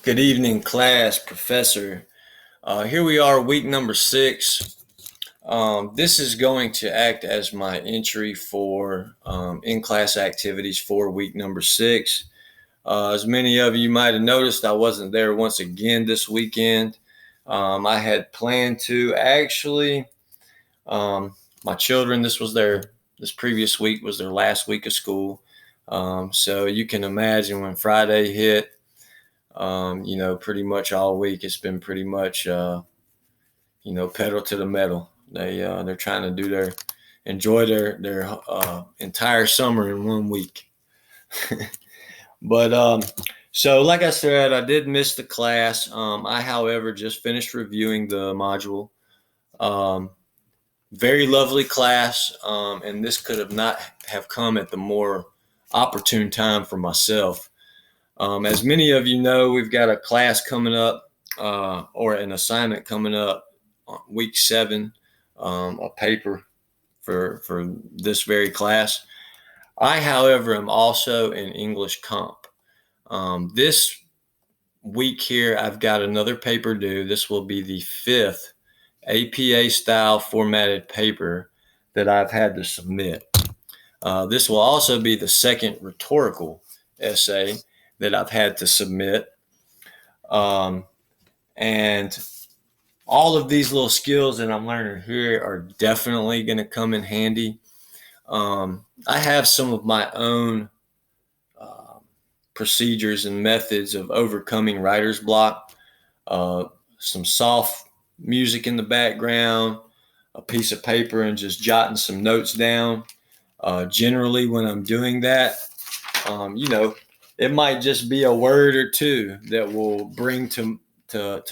Good evening, class, professor. Here we are, week number 6. This is going to act as my entry for in-class activities for week number 6. As many of you might have noticed, I wasn't there once again this weekend. I had planned to actually, my children, this previous week was their last week of school. So you can imagine when Friday hit, pretty much all week it's been pretty much, pedal to the metal. They're trying to enjoy their entire summer in one week. But so like I said, I did miss the class. I, however, just finished reviewing the module. Very lovely class, and this could have not have come at the more opportune time for myself. As many of you know, we've got a class coming up, or an assignment coming up on week 7, a paper for this very class. I, however, am also in English Comp. This week here, I've got another paper due. This will be the 5th APA style formatted paper that I've had to submit. This will also be the 2nd rhetorical essay that I've had to submit. And all of these little skills that I'm learning here are definitely going to come in handy. I have some of my own procedures and methods of overcoming writer's block. Some soft music in the background, a piece of paper, and just jotting some notes down. Generally, when I'm doing that, it might just be a word or two that will bring to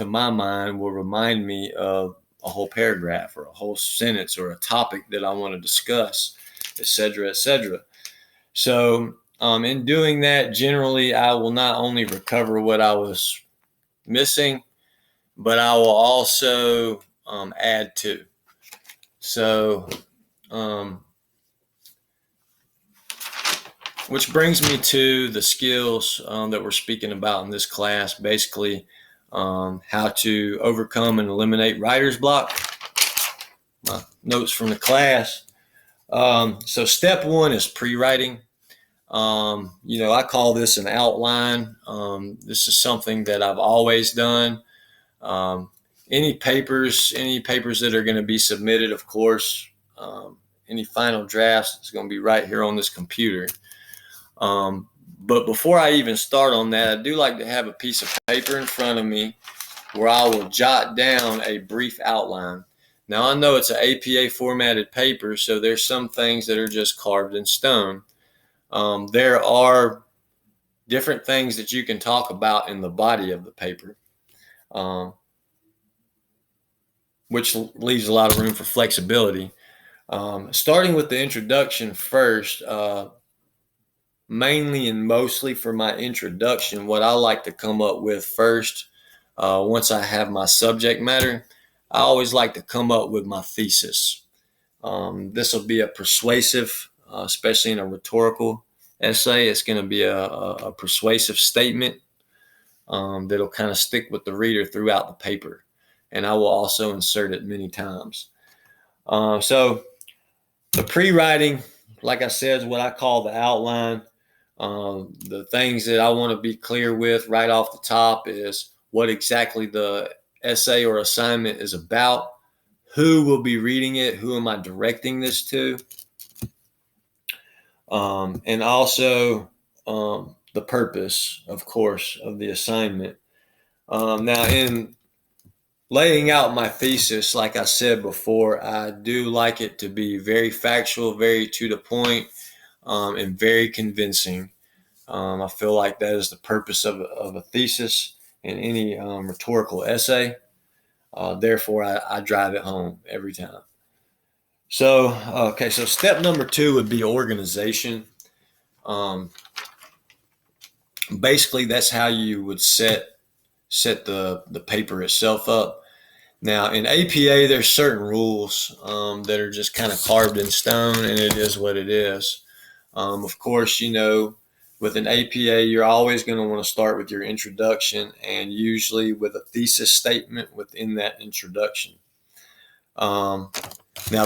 my mind, will remind me of a whole paragraph or a whole sentence or a topic that I want to discuss, etc., etc. So in doing that, generally, I will not only recover what I was missing, but I will also add to. So, which brings me to the skills that we're speaking about in this class, basically how to overcome and eliminate writer's block. My notes from the class. So step 1 is pre-writing. I call this an outline. This is something that I've always done. Any papers that are going to be submitted, of course, any final drafts is going to be right here on this computer. But before I even start on that, I do like to have a piece of paper in front of me where I will jot down a brief outline. Now, I know it's an APA formatted paper, so there's some things that are just carved in stone. There are different things that you can talk about in the body of the paper, which leaves a lot of room for flexibility. Starting with the introduction first, mainly and mostly for my introduction, what I like to come up with first, once I have my subject matter, I always like to come up with my thesis. This will be a persuasive, especially in a rhetorical essay, it's going to be a persuasive statement that'll kind of stick with the reader throughout the paper. And I will also insert it many times. So the pre-writing, like I said, is what I call the outline. The things that I want to be clear with right off the top is what exactly the essay or assignment is about, who will be reading it, who am I directing this to, and also the purpose, of course, of the assignment. Now, in laying out my thesis, like I said before, I do like it to be very factual, very to the point, and very convincing. I feel like that is the purpose of a thesis in any rhetorical essay. Therefore, I drive it home every time. So step number 2 would be organization. Basically, that's how you would set the paper itself up. Now, in APA, there's certain rules that are just kind of carved in stone, and it is what it is. Of course, with an APA, you're always going to want to start with your introduction and usually with a thesis statement within that introduction. Now,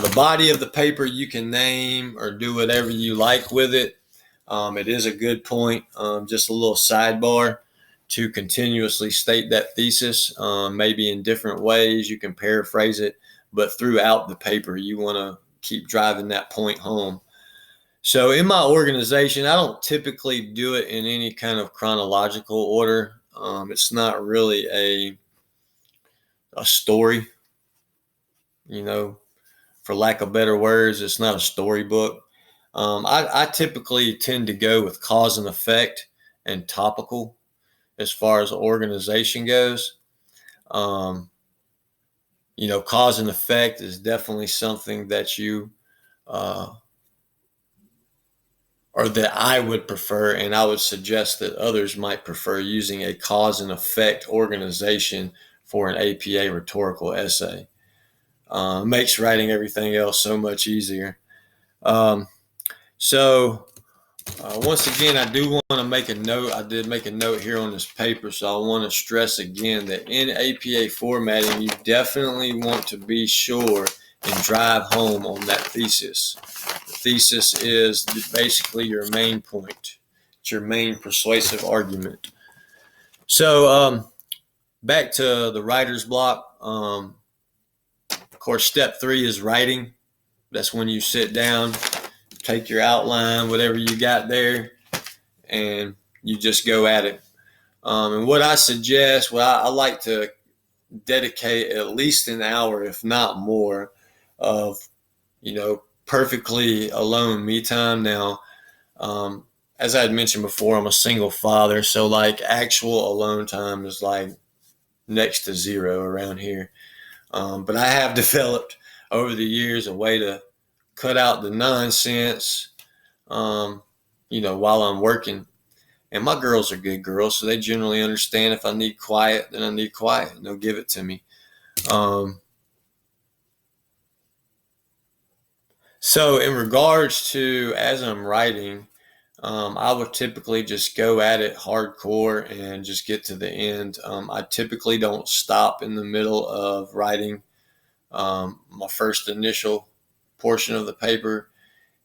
the body of the paper you can name or do whatever you like with it. It is a good point, just a little sidebar, to continuously state that thesis, maybe in different ways. You can paraphrase it, but throughout the paper, you want to keep driving that point home. So in my organization, I don't typically do it in any kind of chronological order. It's not really a story, for lack of better words. It's not a storybook. I typically tend to go with cause and effect and topical as far as organization goes. Cause and effect is definitely something that you or that I would prefer, and I would suggest that others might prefer using a cause and effect organization for an APA rhetorical essay. Makes writing everything else so much easier. Once again, I do want to make a note. I did make a note here on this paper, so I want to stress again that in APA formatting, you definitely want to be sure and drive home on that thesis. The thesis is basically your main point. It's your main persuasive argument. So back to the writer's block. Of course, step 3 is writing. That's when you sit down, take your outline, whatever you got there, and you just go at it. And what I suggest, I like to dedicate at least an hour, if not more, of, perfectly alone me time. Now, as I had mentioned before, I'm a single father, so like actual alone time is like next to zero around here. But I have developed over the years a way to cut out the nonsense, while I'm working. And my girls are good girls, so they generally understand if I need quiet, then I need quiet, and they'll give it to me. So in regards to as I'm writing, I would typically just go at it hardcore and just get to the end. I typically don't stop in the middle of writing my first initial portion of the paper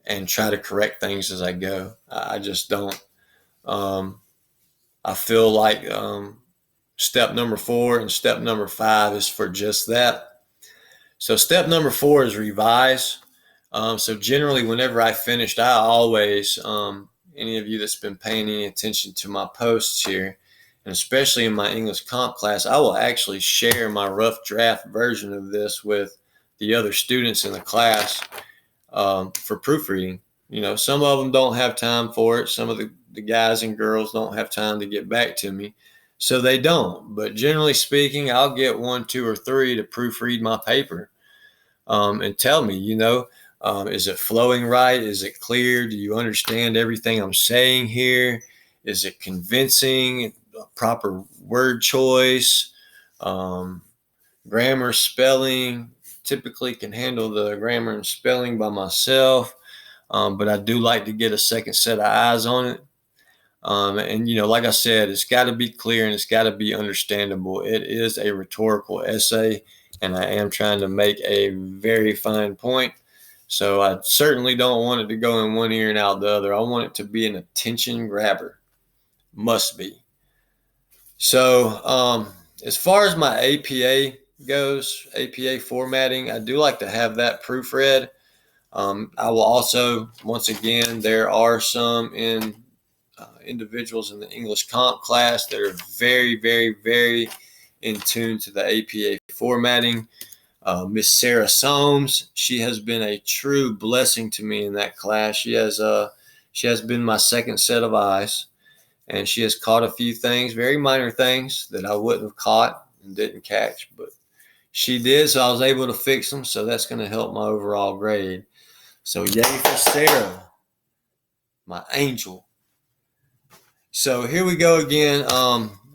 and try to correct things as I go. I just don't. I feel like step number 4 and step number 5 is for just that. So step number 4 is revise. So generally, whenever I finished, I always, any of you that's been paying any attention to my posts here, and especially in my English comp class, I will actually share my rough draft version of this with the other students in the class for proofreading. Some of them don't have time for it. Some of the guys and girls don't have time to get back to me, so they don't. But generally speaking, I'll get 1, 2, or 3 to proofread my paper and tell me, is it flowing right? Is it clear? Do you understand everything I'm saying here? Is it convincing? Proper word choice, grammar, spelling. Typically can handle the grammar and spelling by myself, but I do like to get a second set of eyes on it. And like I said, it's got to be clear and it's got to be understandable. It is a rhetorical essay, and I am trying to make a very fine point. So I certainly don't want it to go in one ear and out the other. I want it to be an attention grabber. Must be. So as far as my APA goes, APA formatting, I do like to have that proofread. I will also, once again, there are some individuals in the English comp class that are very, very, very in tune to the APA formatting. Miss Sarah Soames, she has been a true blessing to me in that class. She has been my second set of eyes, and she has caught a few things, very minor things that I wouldn't have caught and didn't catch, but she did, so I was able to fix them. So that's going to help my overall grade. So yay for Sarah, my angel. So here we go again.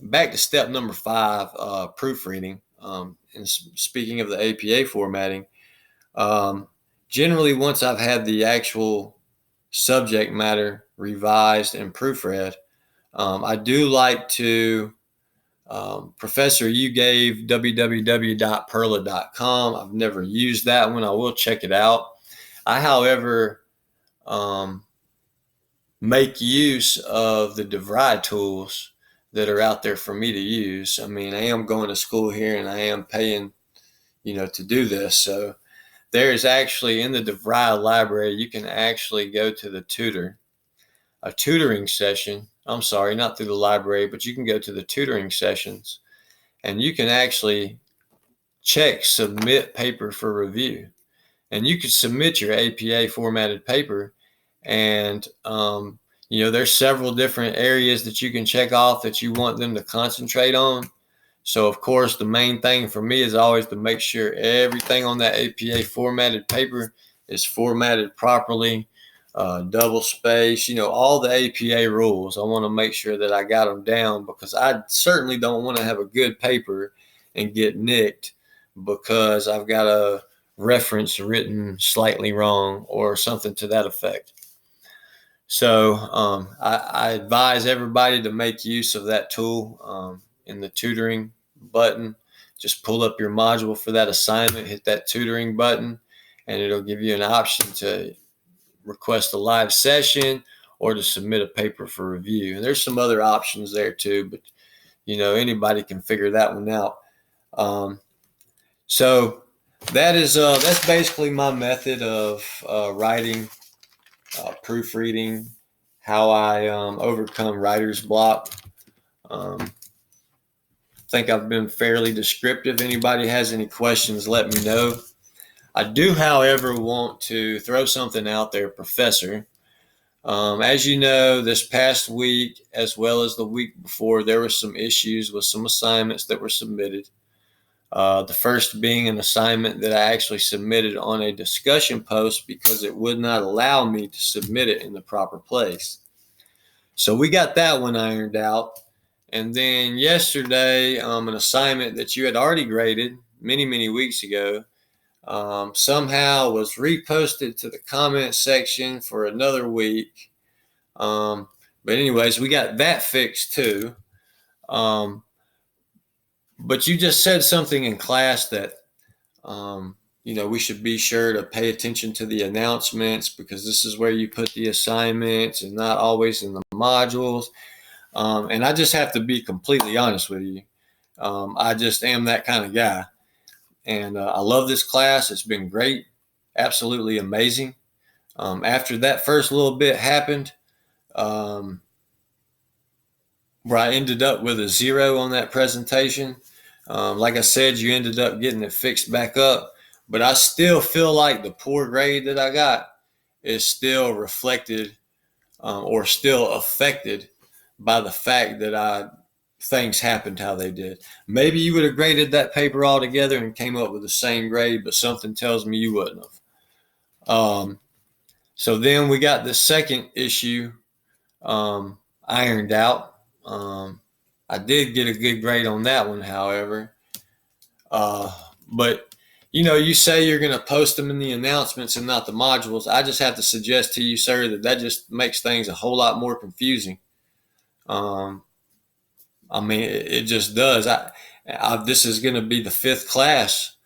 Back to step number 5, proofreading. And speaking of the APA formatting, generally once I've had the actual subject matter revised and proofread. I do like to, Professor, you gave www.perla.com. I've never used that one. I will check it out. I, however, um, make use of the DeVry tools that are out there for me to use. I mean, I am going to school here and I am paying, to do this. So there is actually in the DeVry library, you can actually go to the a tutoring session. I'm sorry, not through the library, but you can go to the tutoring sessions and you can actually check submit paper for review. And you could submit your APA formatted paper and, there's several different areas that you can check off that you want them to concentrate on. So, of course, the main thing for me is always to make sure everything on that APA formatted paper is formatted properly, double space, all the APA rules. I want to make sure that I got them down because I certainly don't want to have a good paper and get nicked because I've got a reference written slightly wrong or something to that effect. So I advise everybody to make use of that tool in the tutoring button. Just pull up your module for that assignment, hit that tutoring button, and it'll give you an option to request a live session or to submit a paper for review. And there's some other options there too, but anybody can figure that one out. So that's basically my method of writing, proofreading, how I overcome writer's block. I think I've been fairly descriptive. Anybody has any questions, let me know. I do, however, want to throw something out there, Professor. As you know, this past week, as well as the week before, there were some issues with some assignments that were submitted. The first being an assignment that I actually submitted on a discussion post because it would not allow me to submit it in the proper place. So we got that one ironed out. And then yesterday, an assignment that you had already graded many, many weeks ago somehow was reposted to the comment section for another week. But anyways, we got that fixed too. But you just said something in class that, we should be sure to pay attention to the announcements because this is where you put the assignments and not always in the modules. And I just have to be completely honest with you. I just am that kind of guy. And I love this class. It's been great. Absolutely amazing. After that first little bit happened, where I ended up with a 0 on that presentation, like I said, you ended up getting it fixed back up. But I still feel like the poor grade that I got is still reflected or still affected by the fact that things happened how they did. Maybe you would have graded that paper all together and came up with the same grade, but something tells me you wouldn't have. So then we got the second issue ironed out. I did get a good grade on that one, however. But you say you're going to post them in the announcements and not the modules. I just have to suggest to you, sir, that just makes things a whole lot more confusing. It just does. This is going to be the 5th class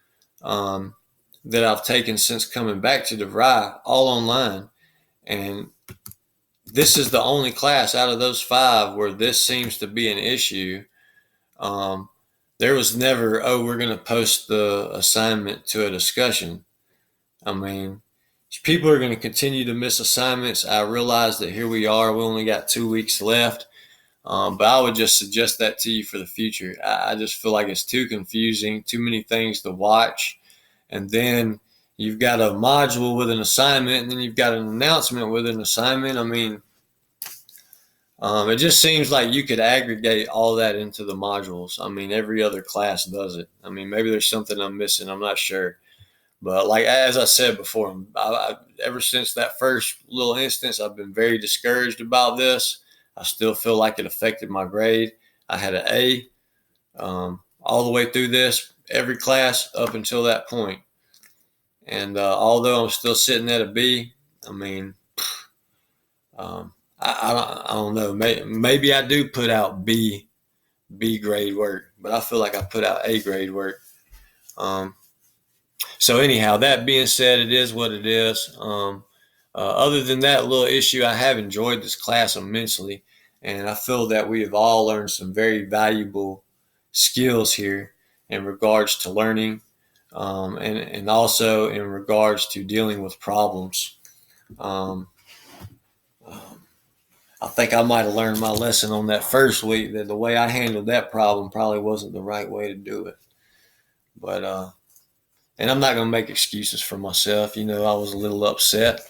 that I've taken since coming back to DeVry, all online. And this is the only class out of those 5 where this seems to be an issue. There was never, we're going to post the assignment to a discussion. People are going to continue to miss assignments. I realize that here we are. We only got 2 weeks left. But I would just suggest that to you for the future. I just feel like it's too confusing, too many things to watch. And then you've got a module with an assignment, and then you've got an announcement with an assignment. It just seems like you could aggregate all that into the modules. Every other class does it. Maybe there's something I'm missing. I'm not sure. But like, as I said before, ever since that first little instance, I've been very discouraged about this. I still feel like it affected my grade. I had an A all the way through this, every class up until that point. And although I'm still sitting at a B, I don't know. Maybe I do put out B grade work, but I feel like I put out A grade work. So anyhow, that being said, it is what it is. Other than that little issue, I have enjoyed this class immensely, and I feel that we have all learned some very valuable skills here in regards to learning, and also in regards to dealing with problems. Um, I think I might have learned my lesson on that first week that the way I handled that problem probably wasn't the right way to do it. But and I'm not going to make excuses for myself. You know, I was a little upset,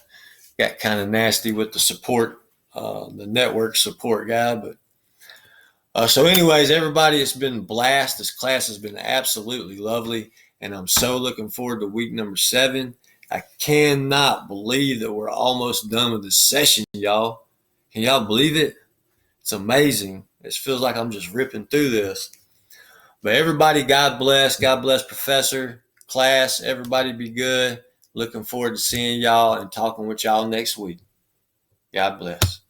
got kind of nasty with the support, the network support guy. But so, anyways, everybody, it's been a blast. This class has been absolutely lovely, and I'm so looking forward to week number 7. I cannot believe that we're almost done with this session, y'all. Can y'all believe it? It's amazing. It feels like I'm just ripping through this. But everybody, God bless. God bless Professor, class. Everybody be good. Looking forward to seeing y'all and talking with y'all next week. God bless.